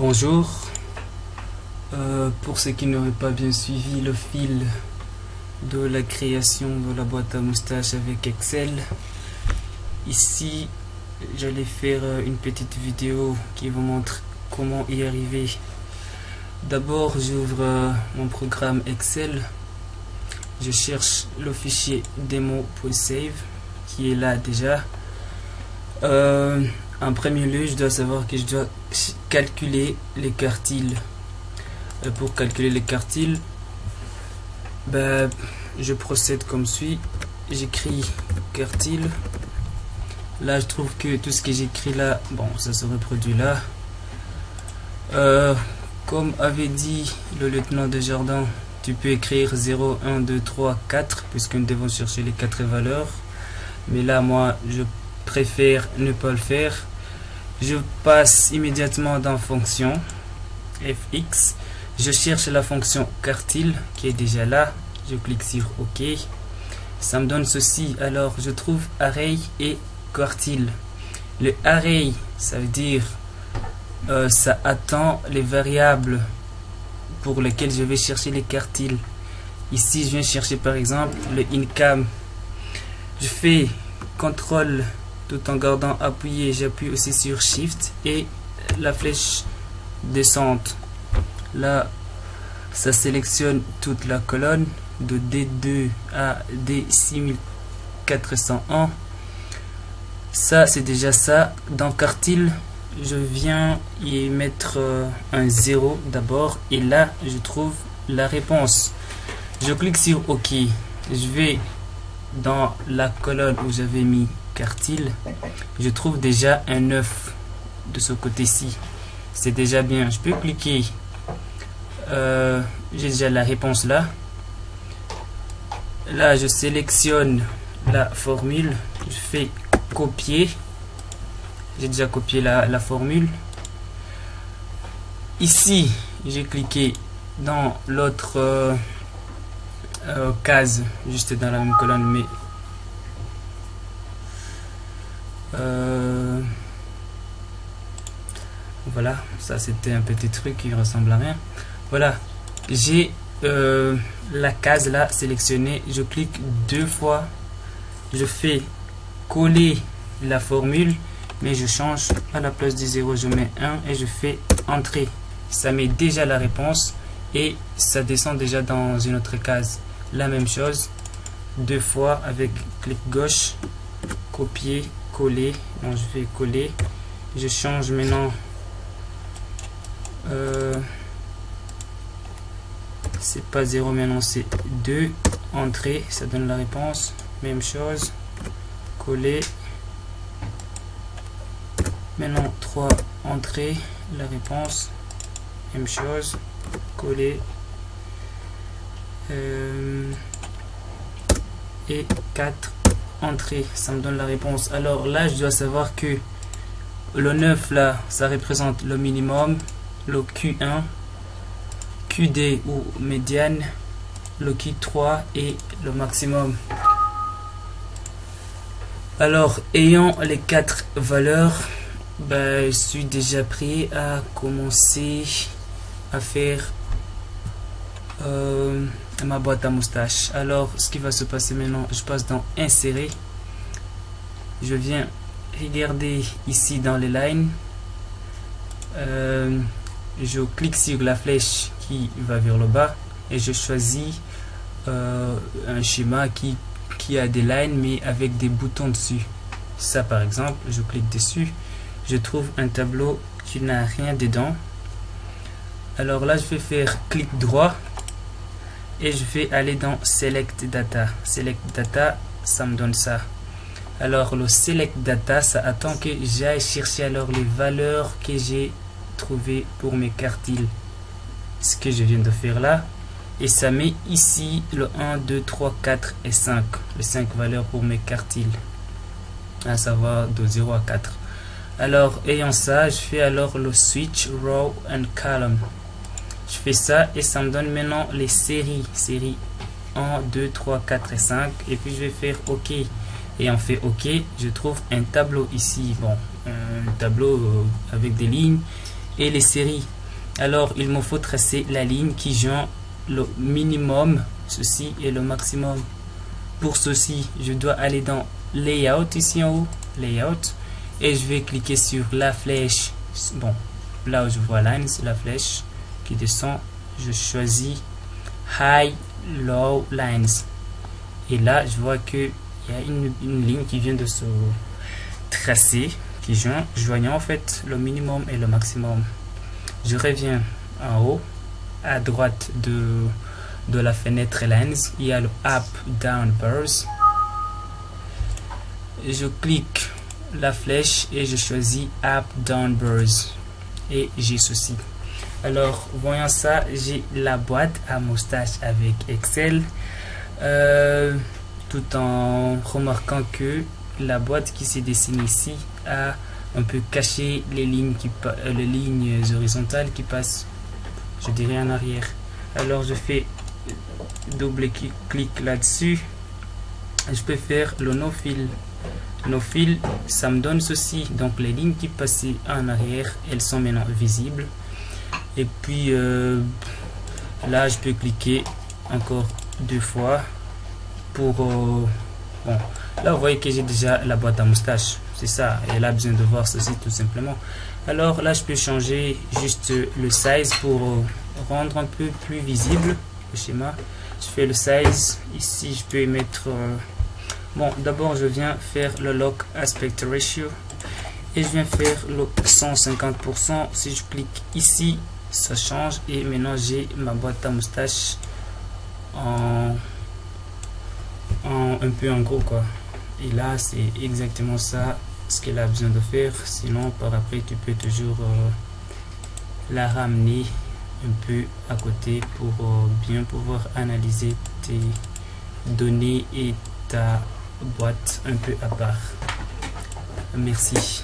Bonjour. Pour ceux qui n'auraient pas bien suivi le fil de la création de la boîte à moustaches avec Excel, ici j'allais faire une petite vidéo qui vous montre comment y arriver. D'abord j'ouvre mon programme Excel, je cherche le fichier demo.save qui est là déjà. En premier lieu, je dois savoir que je dois calculer les quartiles. Pour calculer les quartiles, je procède comme suit. J'écris quartile. Là, je trouve que tout ce que j'écris là, bon, ça se reproduit là. Comme avait dit le lieutenant Desjardins, tu peux écrire 0, 1, 2, 3, 4, puisque nous devons chercher les 4 valeurs. Mais là, moi, je préfère ne pas le faire. Je passe immédiatement dans fonction fx. Je cherche la fonction quartile qui est déjà là. Je clique sur OK. Ça me donne ceci. Alors, je trouve array et quartile. Le array, ça veut dire ça attend les variables pour lesquelles je vais chercher les quartiles. Ici, je viens chercher par exemple le income. Je fais CTRL tout en gardant appuyé, j'appuie aussi sur Shift et la flèche descente. Là, ça sélectionne toute la colonne de D2 à D6401. Ça, c'est déjà ça. Dans quartile, je viens y mettre un 0 d'abord et là, je trouve la réponse. Je clique sur OK. Je vais dans la colonne où j'avais mis quartile, je trouve déjà un 9 de ce côté-ci. C'est déjà bien. Je peux cliquer. J'ai déjà la réponse là. Là, je sélectionne la formule. Je fais copier. J'ai déjà copié la formule. Ici, j'ai cliqué dans l'autre case, juste dans la même colonne, mais voilà, ça c'était un petit truc qui ressemble à rien. Voilà, j'ai la case là sélectionnée. Je clique deux fois, je fais coller la formule, mais je change. À la place du 0 je mets 1 et je fais entrer. Ça met déjà la réponse et ça descend déjà dans une autre case. La même chose, deux fois avec clic gauche, copier, coller. Donc je vais coller. Je change maintenant. C'est pas 0 maintenant, c'est 2. Entrée, ça donne la réponse. Même chose. Coller. Maintenant 3. Entrée, la réponse. Même chose. Coller. Et 4 entrées, ça me donne la réponse. Alors là, je dois savoir que le 9 là, ça représente le minimum, le Q1, QD ou médiane, le Q3 et le maximum. Alors, ayant les 4 valeurs, je suis déjà prêt à commencer à faire ma boîte à moustache. Alors, ce qui va se passer maintenant, je passe dans insérer. Je viens regarder ici dans les lignes. Je clique sur la flèche qui va vers le bas et je choisis un schéma qui a des lignes mais avec des boutons dessus. Ça par exemple, je clique dessus, je trouve un tableau qui n'a rien dedans. Alors là, je vais faire clic droit et je vais aller dans Select Data. Select Data, ça me donne ça. Alors le Select Data, ça attend que j'aille chercher alors les valeurs que j'ai trouvées pour mes quartiles. Ce que je viens de faire là. Et ça met ici le 1, 2, 3, 4 et 5. Les 5 valeurs pour mes quartiles. À savoir de 0 à 4. Alors ayant ça, je fais alors le Switch Row and Column. Je fais ça et ça me donne maintenant les séries. Série 1, 2, 3, 4 et 5. Et puis je vais faire OK. Et on fait OK. Je trouve un tableau ici. Bon, un tableau avec des lignes. et les séries. Alors il me faut tracer la ligne qui joint le minimum, ceci, et le maximum. Pour ceci, je dois aller dans Layout ici en haut, Layout, et je vais cliquer sur la flèche. Bon, là où je vois Lines, la flèche qui descend, je choisis High, Low Lines. Et là, je vois qu'il y a une ligne qui vient de se tracer, qui joignant en fait le minimum et le maximum. Je reviens en haut, à droite de la fenêtre Lines, il y a le Up, Down, Burst. Je clique la flèche et je choisis Up, Down, Burst. Et j'ai ceci. Alors, voyant ça, j'ai la boîte à moustache avec Excel. Tout en remarquant que la boîte qui s'est dessinée ici a un peu caché les lignes horizontales qui passent, je dirais, en arrière. Alors je fais double clic là-dessus. Je peux faire le no fill. No fill, ça me donne ceci. Donc les lignes qui passaient en arrière, elles sont maintenant visibles. Et puis là, je peux cliquer encore 2 fois pour bon, là vous voyez que j'ai déjà la boîte à moustache, c'est ça, elle a besoin de voir ceci tout simplement. Alors là je peux changer juste le size pour rendre un peu plus visible le schéma. Je fais le size ici, je peux mettre bon, d'abord je viens faire le lock aspect ratio et je viens faire le 150%. Si je clique ici, ça change et maintenant j'ai ma boîte à moustache un peu en gros quoi. Et là c'est exactement ça ce qu'elle a besoin de faire. Sinon par après tu peux toujours la ramener un peu à côté pour bien pouvoir analyser tes données et ta boîte un peu à part. Merci.